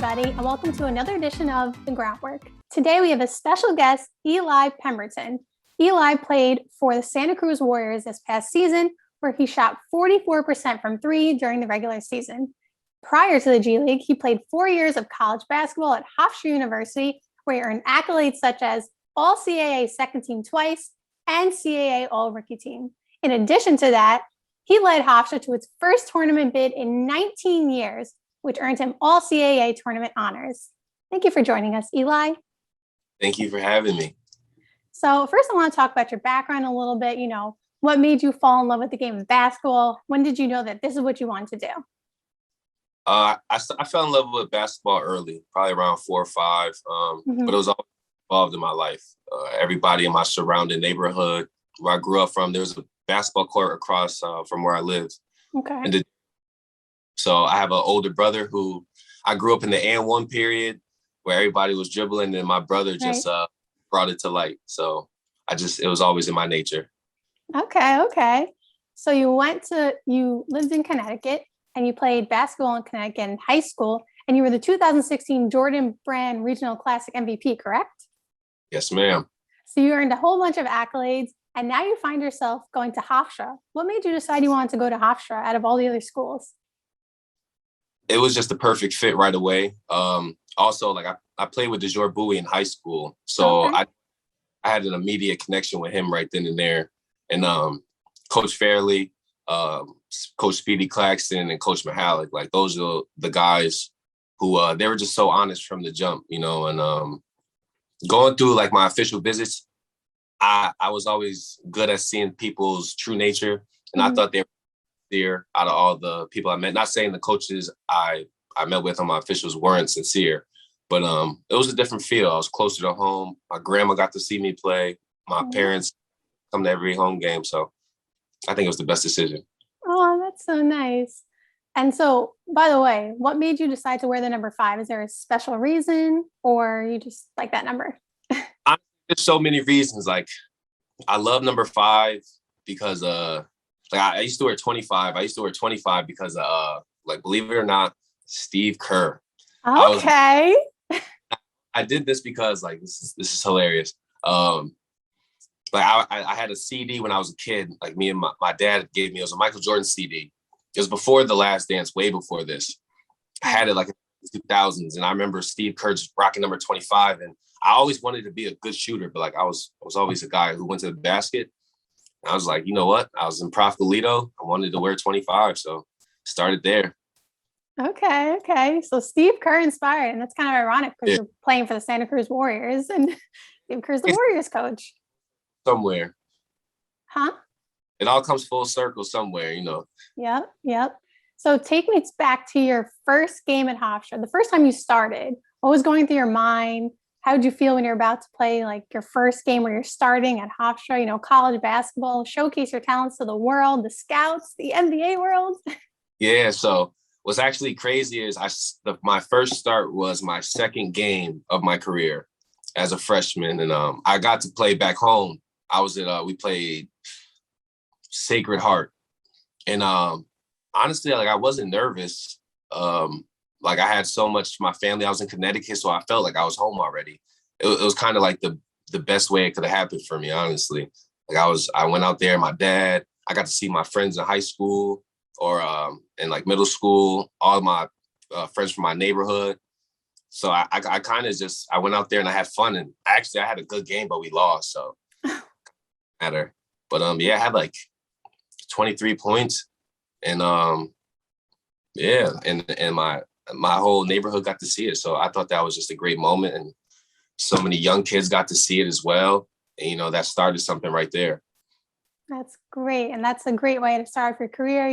everybody, and welcome to another edition of The Groundwork. Today we have a special guest, Eli Pemberton. Eli played for the Santa Cruz Warriors this past season, where he shot 44% from three during the regular season. Prior to the G League, he played 4 years of college basketball at Hofstra University, where he earned accolades such as All-CAA second team twice and CAA All-Rookie team. In addition to that, he led Hofstra to its first tournament bid in 19 years, which earned him All-CAA tournament honors. Thank you for joining us, Eli. Thank you for having me. So first I want to talk about your background a little bit. What made you fall in love with the game of basketball? When did you know that this is what you wanted to do? I fell in love with basketball early, probably around 4 or 5, but it was always involved in my life. Everybody in my surrounding neighborhood where I grew up from, there was a basketball court across from where I lived. Okay. So I have an older brother who I grew up in the and one period where everybody was dribbling, and my brother just brought it to light. So it was always in my nature. Okay. So you lived in Connecticut and you played basketball in Connecticut in high school, and you were the 2016 Jordan Brand Regional Classic MVP, correct? Yes, ma'am. So you earned a whole bunch of accolades, and now you find yourself going to Hofstra. What made you decide you wanted to go to Hofstra out of all the other schools? It was just the perfect fit right away. Also, I played with DeJour Bowie in high school, so I had an immediate connection with him right then and there. And Coach Fairley, Coach Speedy Claxton, and Coach Mahalik, those are the guys who they were just so honest from the jump, and going through my official visits, I was always good at seeing people's true nature, and I thought they were sincere out of all the people I met. Not saying the coaches I met with on my officials weren't sincere, but it was a different feel. I was closer to home. My grandma got to see me play. My parents come to every home game, so I think it was the best decision. Oh, that's so nice. And so, by the way, what made you decide to wear the number 5? Is there a special reason, or you just like that number? There's so many reasons. I love number 5 because I used to wear 25. I used to wear 25 because believe it or not, Steve Kerr. Okay. I did this because this is hilarious. I had a CD when I was a kid. Me and my dad gave me. It was a Michael Jordan CD. It was before The Last Dance, way before this. I had it in the 2000s, and I remember Steve Kerr just rocking number 25. And I always wanted to be a good shooter, but I was always a guy who went to the basket. And I was like, you know what? I was in Profilito. I wanted to wear 25, so started there. Okay. So Steve Kerr inspired, and that's kind of ironic because you're playing for the Santa Cruz Warriors, and Steve Kerr's the Warriors coach. Somewhere. Huh? It all comes full circle somewhere, Yep. So take me back to your first game at Hofstra, the first time you started. What was going through your mind? How did you feel when you're about to play your first game where you're starting at Hofstra, college basketball, showcase your talents to the world, the scouts, the NBA world? Yeah, so what's actually crazy is my first start was my second game of my career as a freshman, and I got to play back home. We played Sacred Heart, and honestly, I wasn't nervous. I had so much, my family, I was in Connecticut, so I felt like I was home already. It was kind of the best way it could have happened for me, honestly. I went out there, my dad, I got to see my friends in high school or in middle school, all my friends from my neighborhood. So I kind of I went out there and I had fun, and actually I had a good game, but we lost, so matter. But I had 23 points, and and my whole neighborhood got to see it. So I thought that was just a great moment, and so many young kids got to see it as well. And that started something right there. That's great, and that's a great way to start your career.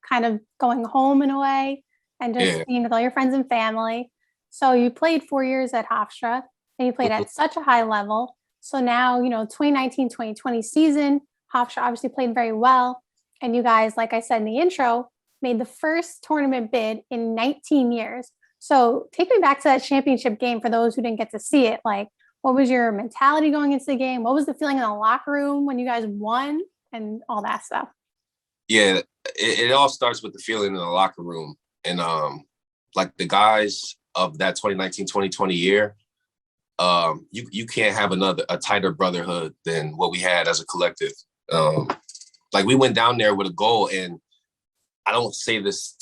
Kind of going home in a way, and just being with all your friends and family. So you played 4 years at Hofstra, and you played at such a high level. So now, 2019-2020 season, Hofstra obviously played very well. And you guys, like I said in the intro, made the first tournament bid in 19 years. So take me back to that championship game for those who didn't get to see it. What was your mentality going into the game? What was the feeling in the locker room when you guys won and all that stuff? Yeah, it all starts with the feeling in the locker room. And the guys of that 2019-2020 year, you can't have a tighter brotherhood than what we had as a collective. Like we went down there with a goal, and I don't say this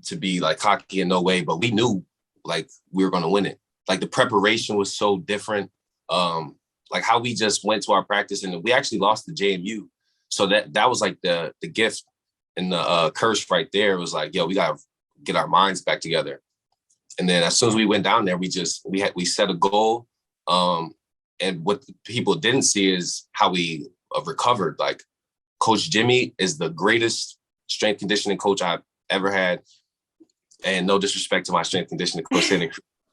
to be like cocky in no way, but we knew like we were going to win it. Like the preparation was so different. Like how we just went to our practice, and we actually lost to JMU. So that was like the gift and the curse right there. It was like, yo, we got to get our minds back together. And then as soon as we went down there, we set a goal. And what people didn't see is how we recovered. Like Coach Jimmy is the greatest strength conditioning coach I've ever had. And no disrespect to my strength conditioning coach,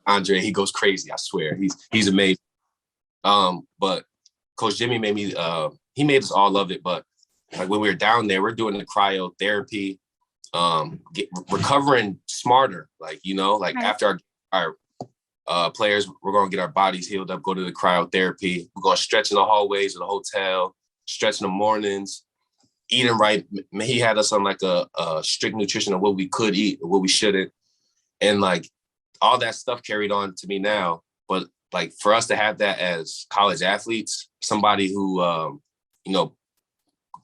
Andre, he goes crazy. I swear, he's amazing. But Coach Jimmy made us all love it. But like when we were down there, we're doing the cryotherapy, recovering smarter. Like, like right. After our players, we're going to get our bodies healed up, go to the cryotherapy. We're going to stretch in the hallways of the hotel, stretch in the mornings, eating right. He had us on like a strict nutrition of what we could eat and what we shouldn't. And like all that stuff carried on to me now. But like for us to have that as college athletes, somebody who,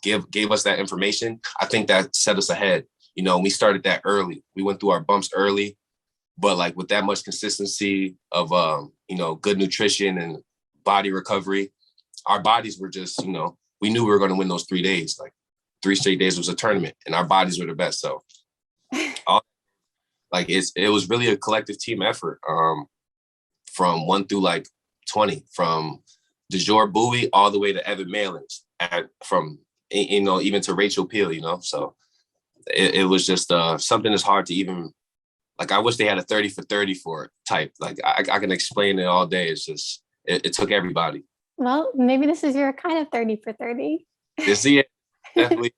gave us that information, I think that set us ahead. We started that early. We went through our bumps early, but like with that much consistency of, good nutrition and body recovery, our bodies were just, we knew we were going to win those 3 days. Like 3 straight days was a tournament and our bodies were the best. So it was really a collective team effort from 1 through like 20, from DeJour Bowie all the way to Evan Malins, from even to Rachel Peel, so it was just something that's hard to even, like, I wish they had a 30 for 30 for it type. Like I can explain it all day. It's just, it took everybody. Well, maybe this is your kind of 30 for 30. You see it? Definitely.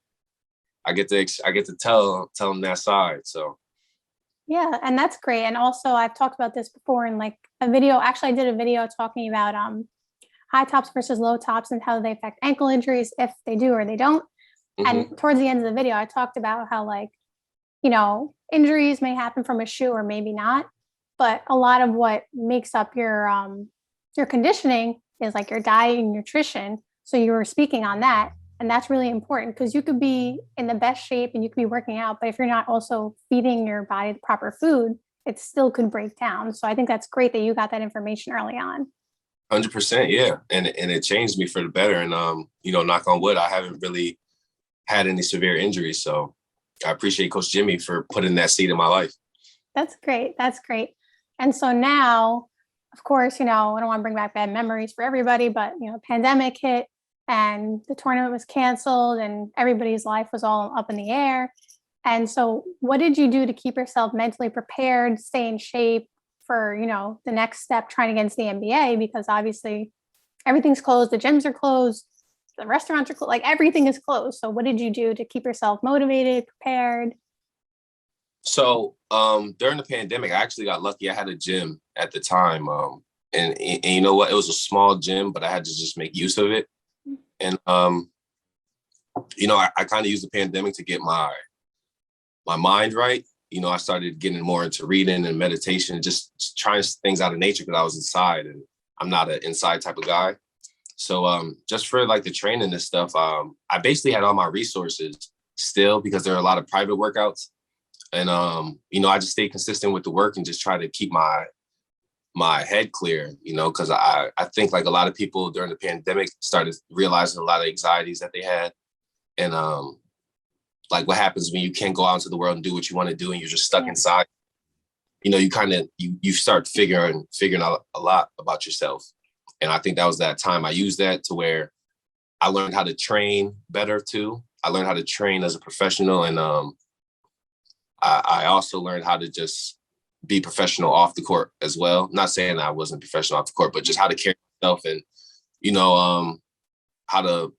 I get to tell them that side. So. Yeah. And that's great. And also I've talked about this before in like a video. Actually, I did a video talking about high tops versus low tops and how they affect ankle injuries, if they do or they don't. Mm-hmm. And towards the end of the video, I talked about how like, injuries may happen from a shoe or maybe not, but a lot of what makes up your conditioning is like your diet and nutrition. So you were speaking on that, and that's really important because you could be in the best shape and you could be working out, but if you're not also feeding your body the proper food, it still could break down. So I think that's great that you got that information early on. 100%, yeah, and it changed me for the better. And knock on wood, I haven't really had any severe injuries, so I appreciate Coach Jimmy for putting that seed in my life. That's great. And so now, of course, I don't want to bring back bad memories for everybody, but pandemic hit and the tournament was canceled and everybody's life was all up in the air. And so what did you do to keep yourself mentally prepared, stay in shape for, the next step trying against the NBA? Because obviously everything's closed. The gyms are closed. The restaurants are closed. Like everything is closed. So what did you do to keep yourself motivated, prepared? So during the pandemic, I actually got lucky. I had a gym at the time. And you know what? It was a small gym, but I had to just make use of it. And, I kind of used the pandemic to get my mind right. I started getting more into reading and meditation, just trying things out of nature because I was inside and I'm not an inside type of guy. So just for like the training and stuff, I basically had all my resources still because there are a lot of private workouts. And, I just stayed consistent with the work and just try to keep my head clear, because I think like a lot of people during the pandemic started realizing a lot of anxieties that they had. And like what happens when you can't go out into the world and do what you want to do and you're just stuck inside, you start figuring out a lot about yourself. And I think that was that time. I used that to where I learned how to train better too. I learned how to train as a professional. And I also learned how to just be professional off the court as well. Not saying that I wasn't professional off the court, but just how to carry myself and, how to,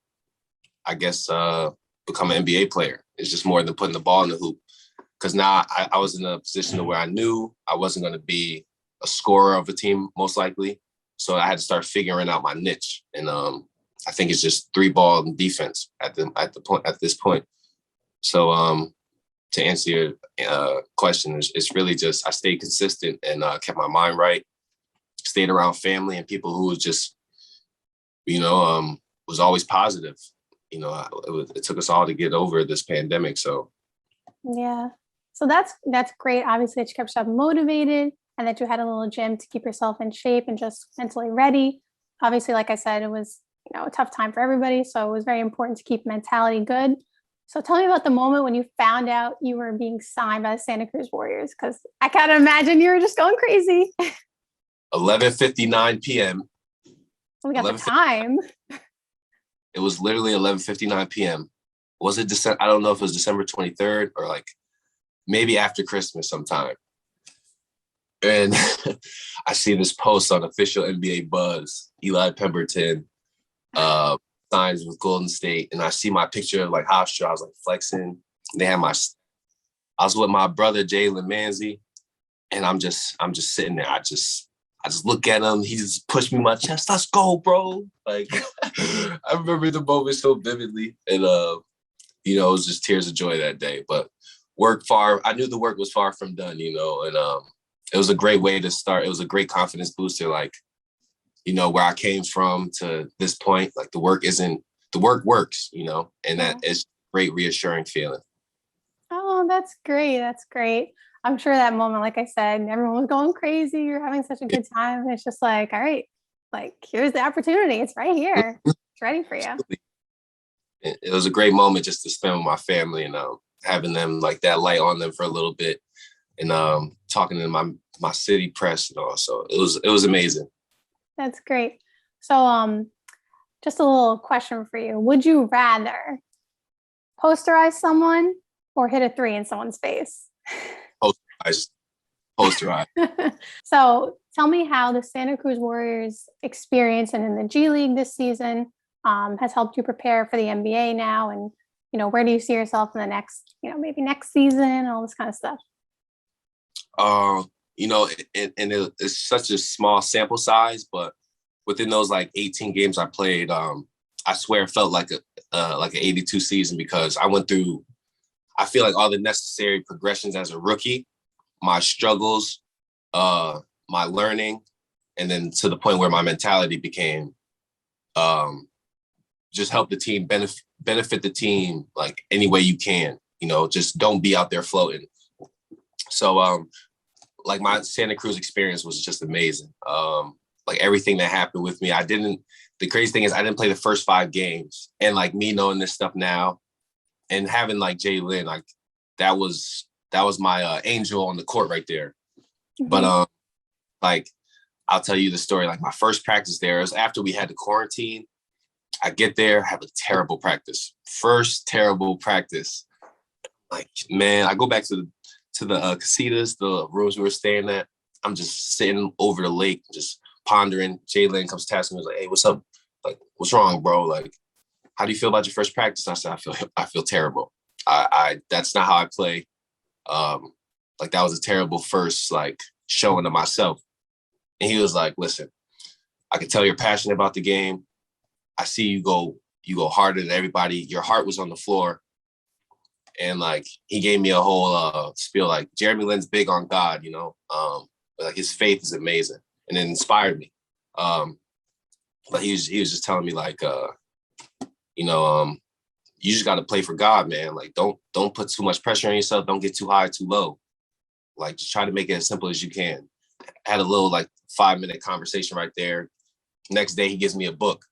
I guess, become an NBA player. It's just more than putting the ball in the hoop. Because now I was in a position where I knew I wasn't going to be a scorer of a team, most likely. So I had to start figuring out my niche. And I think it's just 3-ball defense at this point. So to answer your question, it's really just I stayed consistent and kept my mind right, stayed around family and people who was just, was always positive. It took us all to get over this pandemic. So yeah. So that's great. Obviously, that you kept yourself motivated and that you had a little gym to keep yourself in shape and just mentally ready. Obviously, like I said, it was a tough time for everybody. So it was very important to keep mentality good. So tell me about the moment when you found out you were being signed by the Santa Cruz Warriors, because I can't imagine you were just going crazy. 11:59 p.m. We got the time. It was literally 11:59 p.m. Was it December? I don't know if it was December 23rd or like maybe after Christmas sometime. And I see this post on official NBA Buzz, Eli Pemberton, signs with Golden State. And I see my picture of like Hofstra. I was like flexing. They had I was with my brother, Jalen Manzi. And I'm just sitting there. I just look at him. He just pushed me in my chest. Let's go, bro. Like, I remember the moment so vividly. And, it was just tears of joy that day. But I knew the work was far from done, and it was a great way to start. It was a great confidence booster, like, where I came from to this point. Like, the work works, and that is a great reassuring feeling. Oh, that's great. That's great. I'm sure that moment, like I said, everyone was going crazy. You're having such a good time. It's just like, all right, like, here's the opportunity. It's right here. It's ready for you. It was a great moment just to spend with my family and having them like that light on them for a little bit and talking to my city press and all. So it was amazing. That's great. So just a little question for you. Would you rather posterize someone or hit a 3 in someone's face? Posterize. So tell me how the Santa Cruz Warriors experience and in the G League this season has helped you prepare for the NBA now, and where do you see yourself in the next, maybe next season, all this kind of stuff? It's such a small sample size, but within those like 18 games I played, I swear it felt like an 82 season because I went through, I feel like all the necessary progressions as a rookie, my struggles, my learning, and then to the point where my mentality became just help the team benefit the team like any way you can, just don't be out there floating. So like my Santa Cruz experience was just amazing. Like everything that happened with me, the crazy thing is I didn't play the first 5 games, and like me knowing this stuff now and having like Jalen, like that was my angel on the court right there. Mm-hmm. But like I'll tell you the story. Like my first practice there was after we had the quarantine. I get there, have a terrible practice. First terrible practice. Like, man, I go back to the casitas, the rooms we were staying at. I'm just sitting over the lake, just pondering. Jalen comes tasking me, like, "Hey, what's up? Like, what's wrong, bro? Like, how do you feel about your first practice?" I said, I feel terrible. I that's not how I play. Like that was a terrible first like showing of myself. And he was like, "Listen, I can tell you're passionate about the game. I see you go harder than everybody. Your heart was on the floor." And like he gave me a whole spiel, like Jeremy Lin's big on God, but like his faith is amazing, and it inspired me. But he was just telling me like, you just got to play for God, man. Like don't put too much pressure on yourself. Don't get too high, too low. Like just try to make it as simple as you can. Had a little like 5-minute conversation right there. Next day he gives me a book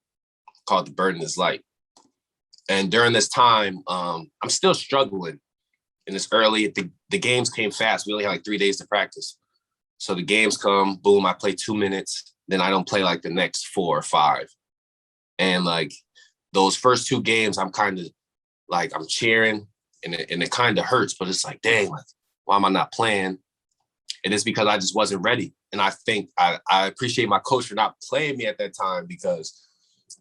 called The Burden is Light. And during this time, I'm still struggling. And it's early. The games came fast. We only had like 3 days to practice. So the games come, boom, I play 2 minutes. Then I don't play like the next 4 or 5. And like those first 2 games, I'm kind of like, I'm cheering and it kind of hurts, but it's like, dang, like, why am I not playing? And it's because I just wasn't ready. And I think I appreciate my coach for not playing me at that time because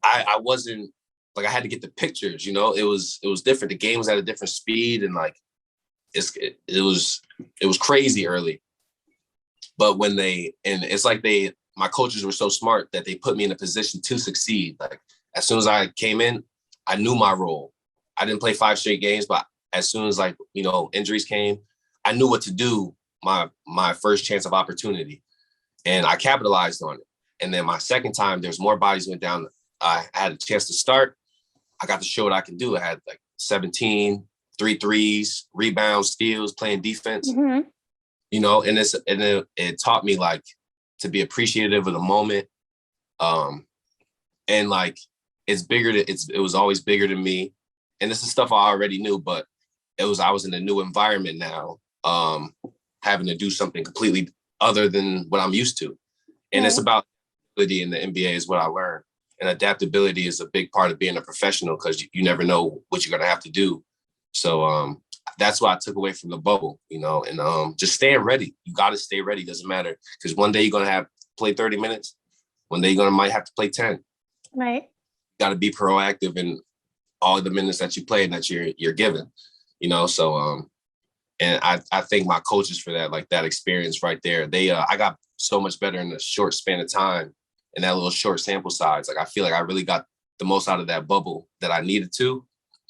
I wasn't, like I had to get the pictures, it was different. The game was at a different speed and like it was crazy early. But it's like my coaches were so smart that they put me in a position to succeed. Like as soon as I came in, I knew my role. I didn't play 5 straight games, but as soon as like, injuries came, I knew what to do my first chance of opportunity. And I capitalized on it. And then my second time, there's more bodies went down. I had a chance to start. I got to show what I can do. I had like 17, 3 threes, rebounds, steals, playing defense, and it taught me like to be appreciative of the moment. And like, it was always bigger than me. And this is stuff I already knew, but I was in a new environment now, having to do something completely other than what I'm used to. And It's about ability in the NBA is what I learned. And adaptability is a big part of being a professional because you never know what you're going to have to do. So that's what I took away from the bubble, and just staying ready. You got to stay ready. Doesn't matter. Because one day you're going to have play 30 minutes. One day you're might have to play 10. Right. You got to be proactive in all the minutes that you play and that you're given, So and I thank my coaches for that, like that experience right there. I got so much better in a short span of time and that little short sample size. Like I feel like I really got the most out of that bubble that I needed to.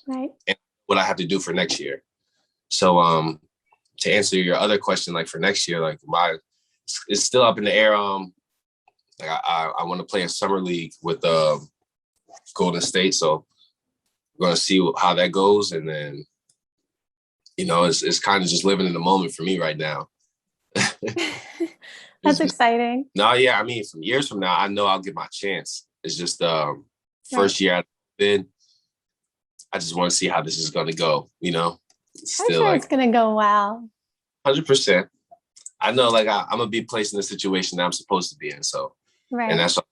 Right. And what I have to do for next year. So to answer your other question, like for next year, like it's still up in the air. Like I want to play a summer league with Golden State. So we're going to see how that goes. And then, it's kind of just living in the moment for me right now. That's exciting. No, yeah. I mean, from years from now, I know I'll get my chance. It's just first year I've been. I just want to see how this is going to go, Still, it's going to go well. 100%. I know, like, I'm going to be placed in the situation that I'm supposed to be in. So, right. And that's what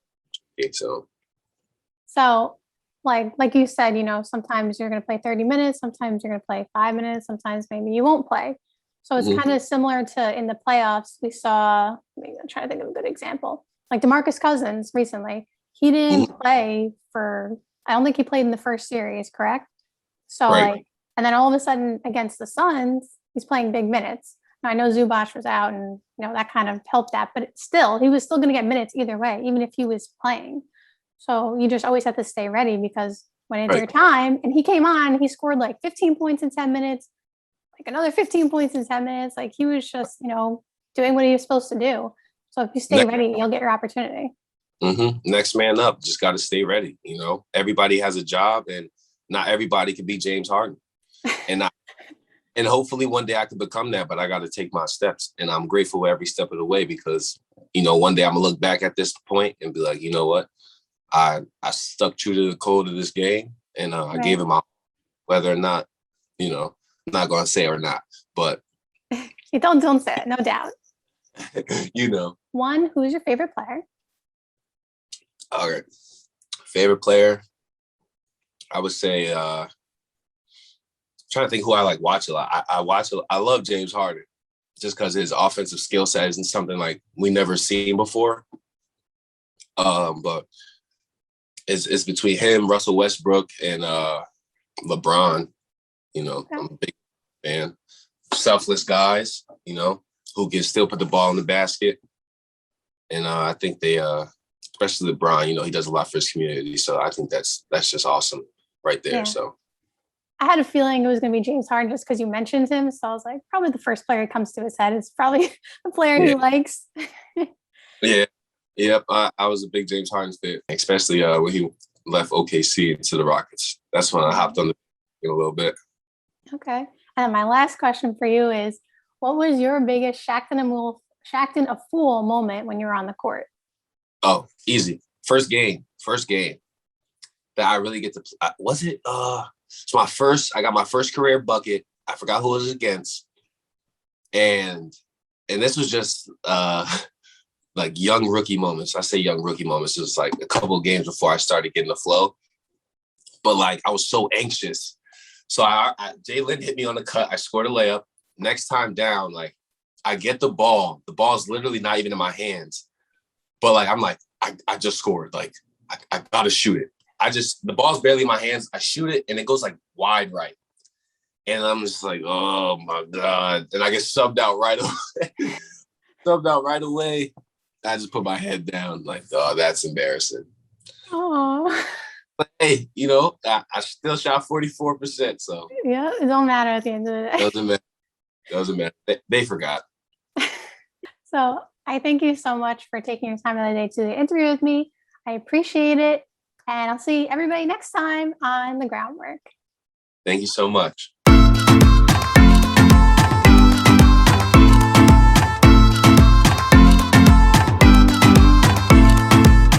So, like you said, sometimes you're going to play 30 minutes, sometimes you're going to play 5 minutes, sometimes maybe you won't play. So it's kind of similar to in the playoffs. We saw, I'm trying to think of a good example, like DeMarcus Cousins recently. He didn't play I don't think he played in the first series, correct? So right. And then all of a sudden against the Suns, he's playing big minutes. Now I know Zubac was out and, that kind of helped that, but he was still going to get minutes either way, even if he was playing. So you just always have to stay ready because when it's your time, and he came on, he scored like 15 points in 10 minutes, like another 15 points in 10 minutes. Like he was just, doing what he was supposed to do. So if you stay ready, you'll get your opportunity. Next man up, just got to stay ready. Everybody has a job and not everybody can be James Harden. And hopefully one day I can become that, but I got to take my steps. And I'm grateful every step of the way because, one day I'm gonna look back at this point and be like, you know what? I stuck true to the code of this game and I gave it my, whether or not, I'm not going to say or not, but. You don't say it, no doubt. One, who's your favorite player? All right. Favorite player, I would say, trying to think who I like watch a lot. I love James Harden just because his offensive skill set isn't something like we never seen before. But it's between him, Russell Westbrook, and LeBron. I'm a big fan. Selfless guys, who can still put the ball in the basket. And I think they, especially LeBron, he does a lot for his community. So I think that's just awesome right there. Yeah. So I had a feeling it was going to be James Harden just because you mentioned him. So I was like, probably the first player that comes to his head is probably a player he likes. Yeah. Yep. I was a big James Harden fan, especially when he left OKC to the Rockets. That's when I hopped on a little bit. Okay. And my last question for you is, what was your biggest Shaqtin' a Fool moment when you were on the court? Oh, easy. First game that I really get to play. Was it? I got my first career bucket. I forgot who it was against. And this was just like young rookie moments. I say young rookie moments. It was like a couple of games before I started getting the flow. But like I was so anxious. So Jalen hit me on the cut. I scored a layup. Next time down, like I get the ball. The ball's literally not even in my hands. But like I'm like, I just scored. Like I gotta shoot it. The ball's barely in my hands. I shoot it and it goes like wide right. And I'm just like, oh my God. And I get subbed out right away. I just put my head down like, oh, that's embarrassing. Oh. But hey, I still shot 44%, so Yeah, it don't matter at the end of the day. doesn't matter. Doesn't matter. They forgot. So I thank you so much for taking your time out of the day to interview with me. I appreciate it. And I'll see everybody next time on The Groundwork. Thank you so much.